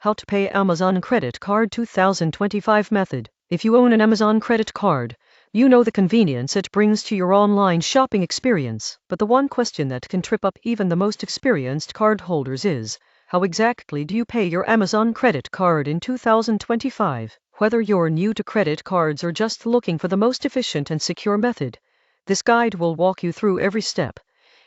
How to pay Amazon credit card 2025 method. If you own an Amazon credit card, you know the convenience it brings to your online shopping experience. But the one question that can trip up even the most experienced cardholders is, how exactly do you pay your Amazon credit card in 2025? Whether you're new to credit cards or just looking for the most efficient and secure method, this guide will walk you through every step,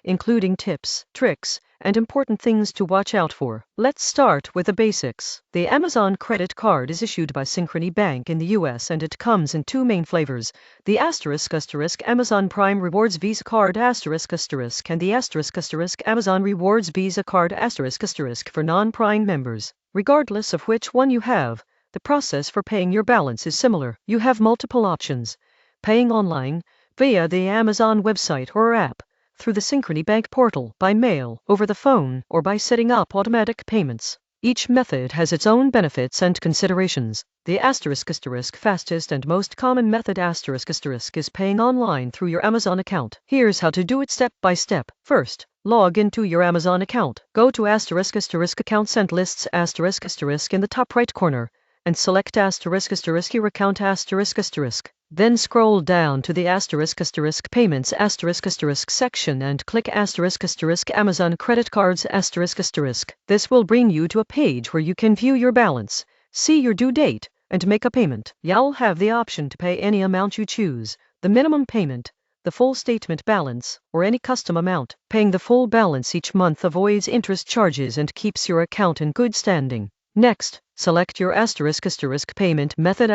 including tips, tricks, and important things to watch out for. Let's start with the basics. The Amazon credit card is issued by Synchrony Bank in the US and it comes in two main flavors, the *** Amazon Prime Rewards Visa Card *** and the *** Amazon Rewards Visa Card *** for non-Prime members. Regardless of which one you have, the process for paying your balance is similar. You have multiple options: paying online, via the Amazon website or app, through the Synchrony Bank portal, by mail, over the phone, or by setting up automatic payments. Each method has its own benefits and considerations. The *** fastest and most common method ** is paying online through your Amazon account. Here's how to do it step by step. First, log into your Amazon account. Go to *** Accounts and Lists *** in the top right corner, and select *** your account ***. Then scroll down to the *** Payments ** section and click ** Amazon Credit Cards ***. This will bring you to a page where you can view your balance, see your due date, and make a payment. You'll have the option to pay any amount you choose: the minimum payment, the full statement balance, or any custom amount. Paying the full balance each month avoids interest charges and keeps your account in good standing. Next, select your ** payment method ***.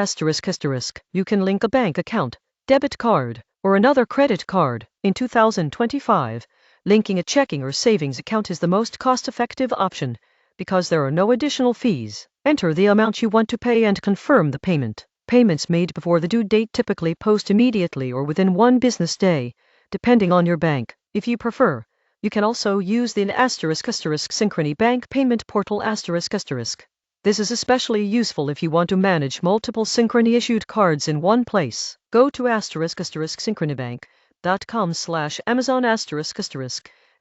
You can link a bank account, debit card, or another credit card. In 2025, linking a checking or savings account is the most cost-effective option because there are no additional fees. Enter the amount you want to pay and confirm the payment. Payments made before the due date typically post immediately or within one business day, depending on your bank. If you prefer, you can also use the ** Synchrony Bank Payment Portal ***. This is especially useful if you want to manage multiple Synchrony-issued cards in one place. Go to synchronybank.com/Amazon**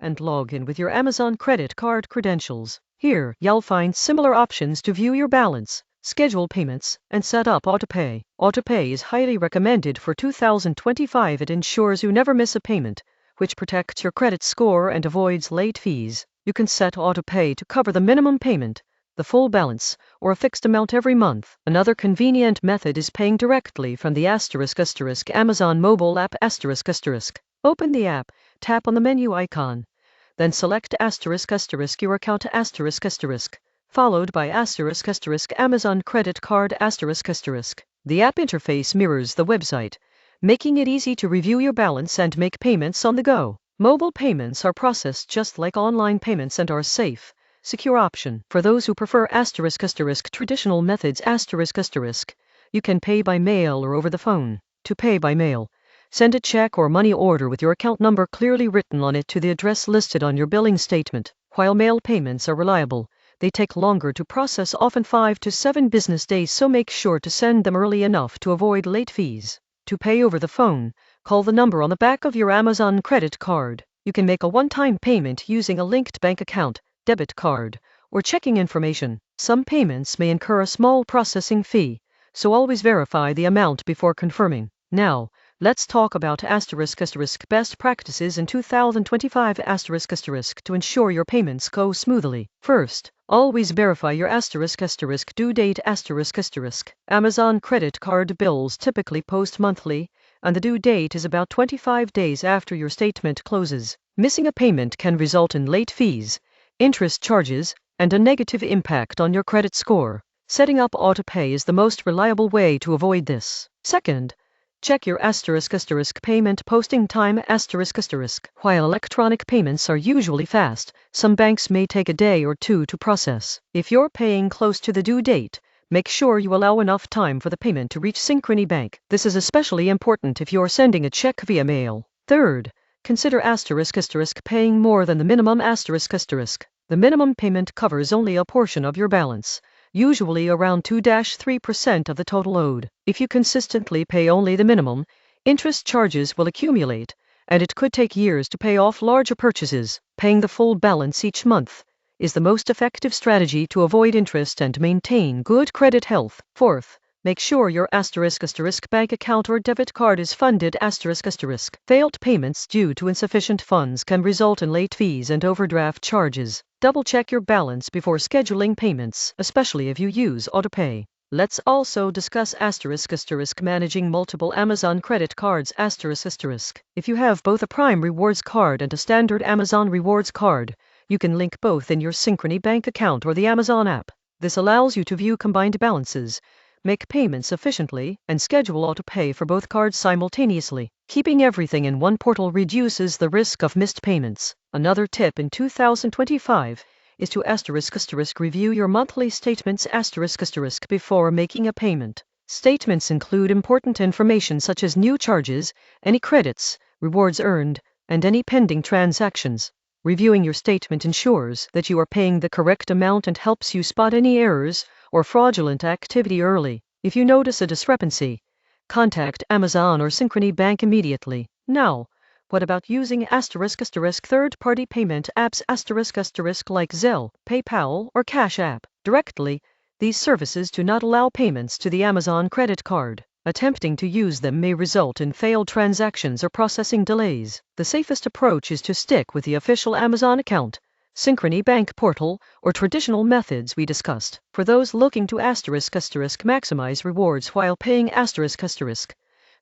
and log in with your Amazon credit card credentials. Here, you'll find similar options to view your balance, schedule payments, and set up autopay. Autopay is highly recommended for 2025. It ensures you never miss a payment, which protects your credit score and avoids late fees. You can set autopay to cover the minimum payment, the full balance, or a fixed amount every month. Another convenient method is paying directly from the ** Amazon mobile app ***. Open the app, tap on the menu icon, then select ** your account ***, followed by * Amazon credit card ***. The app interface mirrors the website, making it easy to review your balance and make payments on the go. Mobile payments are processed just like online payments and are safe, secure option. For those who prefer ** traditional methods ***, you can pay by mail or over the phone. To pay by mail, send a check or money order with your account number clearly written on it to the address listed on your billing statement. While mail payments are reliable, they take longer to process, often 5 to 7 business days, so make sure to send them early enough to avoid late fees. To pay over the phone, call the number on the back of your Amazon credit card. You can make a one-time payment using a linked bank account, debit card, or checking information. Some payments may incur a small processing fee, so always verify the amount before confirming. Now, let's talk about ** best practices in 2025 ** to ensure your payments go smoothly. First, always verify your ** due date ** Amazon credit card bills typically post monthly, and the due date is about 25 days after your statement closes. Missing a payment can result in late fees, interest charges, and a negative impact on your credit score. Setting up autopay is the most reliable way to avoid this. Second, check your ** payment posting time ***. While electronic payments are usually fast, some banks may take a day or two to process. If you're paying close to the due date, make sure you allow enough time for the payment to reach Synchrony Bank. This is especially important if you're sending a check via mail. Third, consider ** paying more than the minimum ***. The minimum payment covers only a portion of your balance, usually around 2-3% of the total owed. If you consistently pay only the minimum, interest charges will accumulate, and it could take years to pay off larger purchases. Paying the full balance each month is the most effective strategy to avoid interest and maintain good credit health. Fourth, make sure your *** bank account or debit card is funded ***. Failed payments due to insufficient funds can result in late fees and overdraft charges. Double-check your balance before scheduling payments, especially if you use AutoPay. Let's also discuss *** managing multiple Amazon credit cards ***. If you have both a Prime Rewards card and a standard Amazon Rewards card, you can link both in your Synchrony bank account or the Amazon app. This allows you to view combined balances, make payments efficiently, and schedule AutoPay for both cards simultaneously. Keeping everything in one portal reduces the risk of missed payments. Another tip in 2025 is to *** review your monthly statements *** before making a payment. Statements include important information such as new charges, any credits, rewards earned, and any pending transactions. Reviewing your statement ensures that you are paying the correct amount and helps you spot any errors or fraudulent activity early. If you notice a discrepancy, contact Amazon or Synchrony Bank immediately. Now, what about using *** third-party payment apps *** like Zelle, PayPal, or Cash App? Directly, these services do not allow payments to the Amazon credit card. Attempting to use them may result in failed transactions or processing delays. The safest approach is to stick with the official Amazon account, Synchrony Bank portal, or traditional methods we discussed. For those looking to *** maximize rewards while paying ***,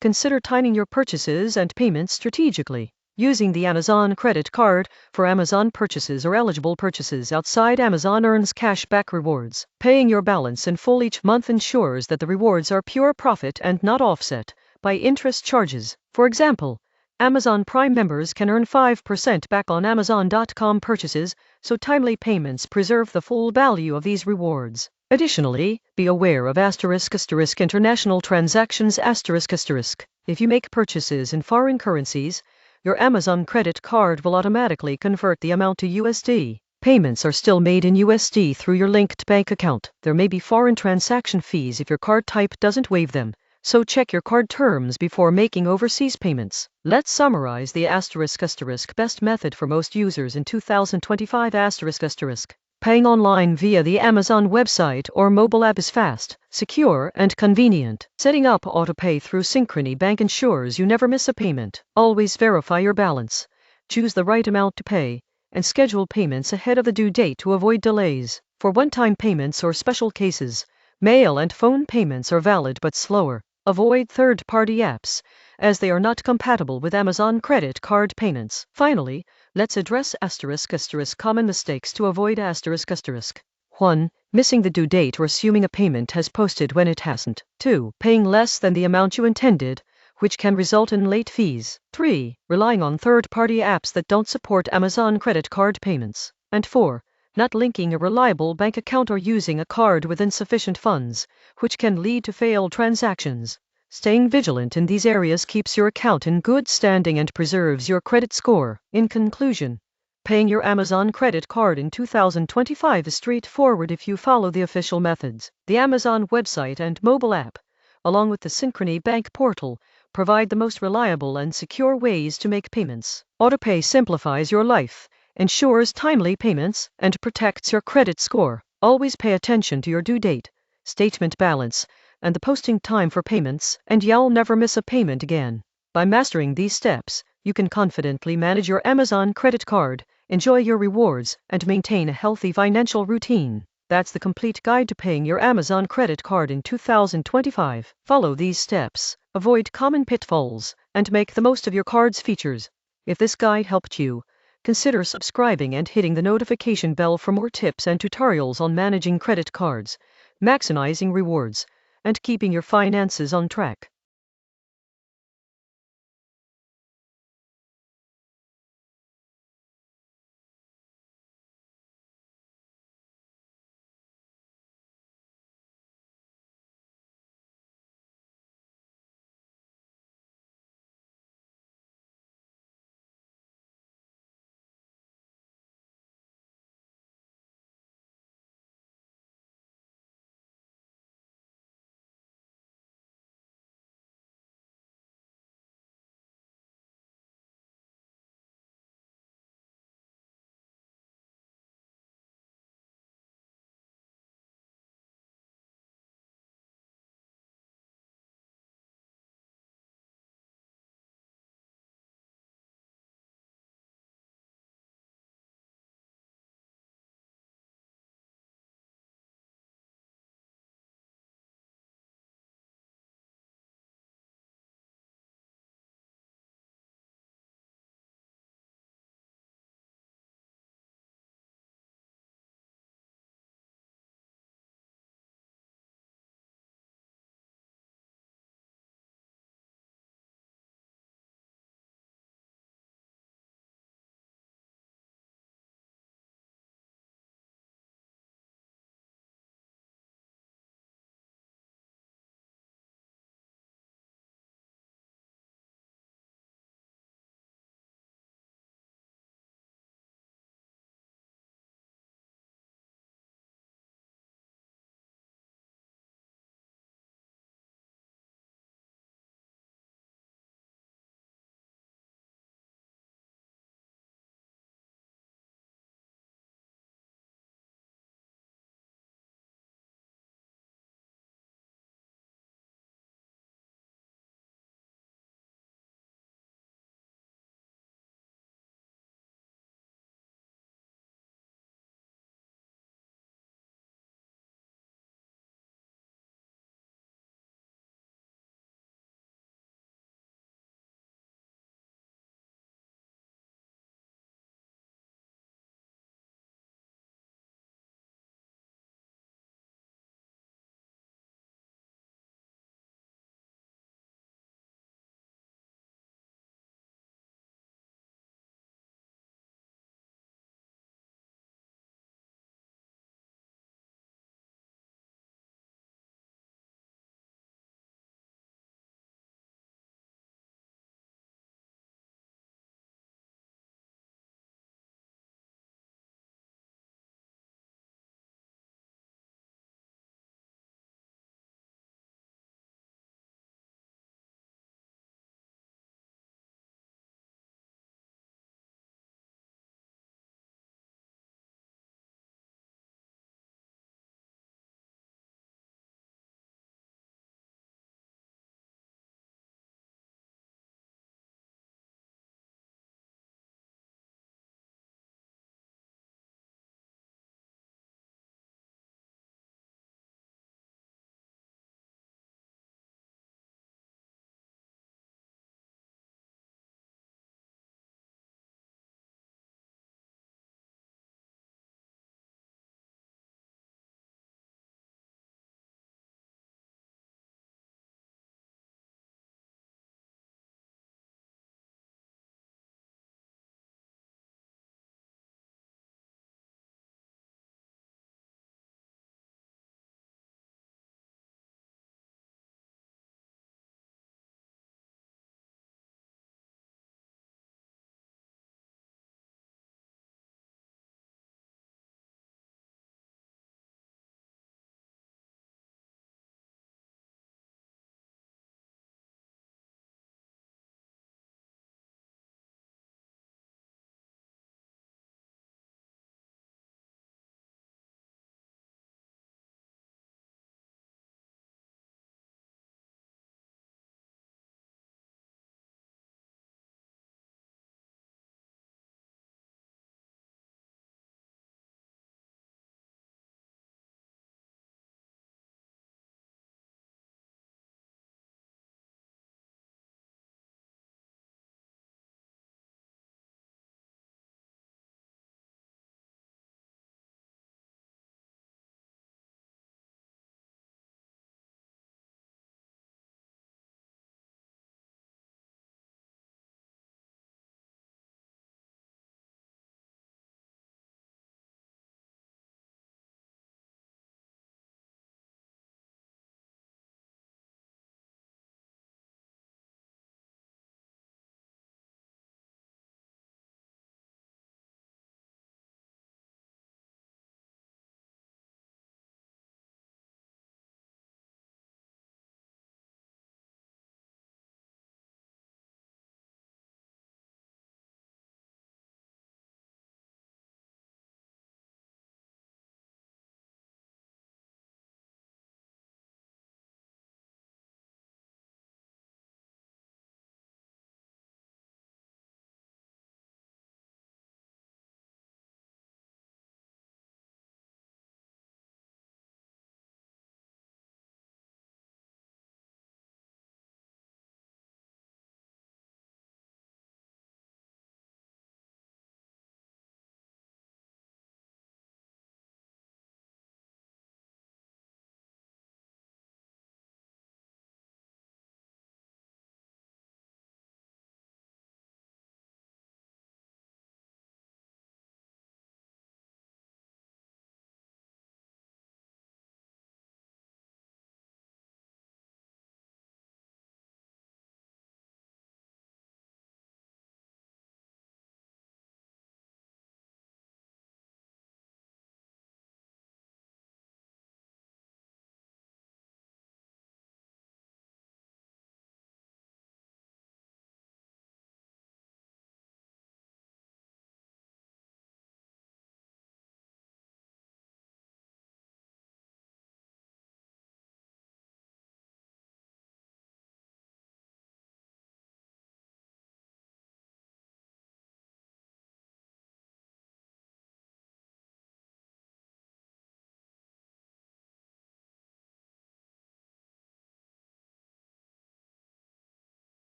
consider timing your purchases and payments strategically. Using the Amazon credit card for Amazon purchases or eligible purchases outside Amazon earns cashback rewards. Paying your balance in full each month ensures that the rewards are pure profit and not offset by interest charges. For example, Amazon Prime members can earn 5% back on Amazon.com purchases, so timely payments preserve the full value of these rewards. Additionally, be aware of ** international transactions ***. If you make purchases in foreign currencies, your Amazon credit card will automatically convert the amount to USD. Payments are still made in USD through your linked bank account. There may be foreign transaction fees if your card type doesn't waive them, so check your card terms before making overseas payments. Let's summarize the *** best method for most users in 2025 ***. Paying online via the Amazon website or mobile app is fast, secure, and convenient. Setting up AutoPay through Synchrony Bank ensures you never miss a payment. Always verify your balance, choose the right amount to pay, and schedule payments ahead of the due date to avoid delays. For one-time payments or special cases, mail and phone payments are valid but slower. Avoid third-party apps, as they are not compatible with Amazon credit card payments. Finally, let's address ** common mistakes to avoid ***. 1. Missing the due date or assuming a payment has posted when it hasn't. 2. Paying less than the amount you intended, which can result in late fees. 3. Relying on third-party apps that don't support Amazon credit card payments. And 4. Not linking a reliable bank account or using a card with insufficient funds, which can lead to failed transactions. Staying vigilant in these areas keeps your account in good standing and preserves your credit score. In conclusion, paying your Amazon credit card in 2025 is straightforward if you follow the official methods. The Amazon website and mobile app, along with the Synchrony Bank portal, provide the most reliable and secure ways to make payments. AutoPay simplifies your life, ensures timely payments, and protects your credit score. Always pay attention to your due date, statement balance, and the posting time for payments, and you'll never miss a payment again. By mastering these steps, you can confidently manage your Amazon credit card, enjoy your rewards, and maintain a healthy financial routine. That's the complete guide to paying your Amazon credit card in 2025. Follow these steps, avoid common pitfalls, and make the most of your card's features. If this guide helped you, consider subscribing and hitting the notification bell for more tips and tutorials on managing credit cards, maximizing rewards, and keeping your finances on track.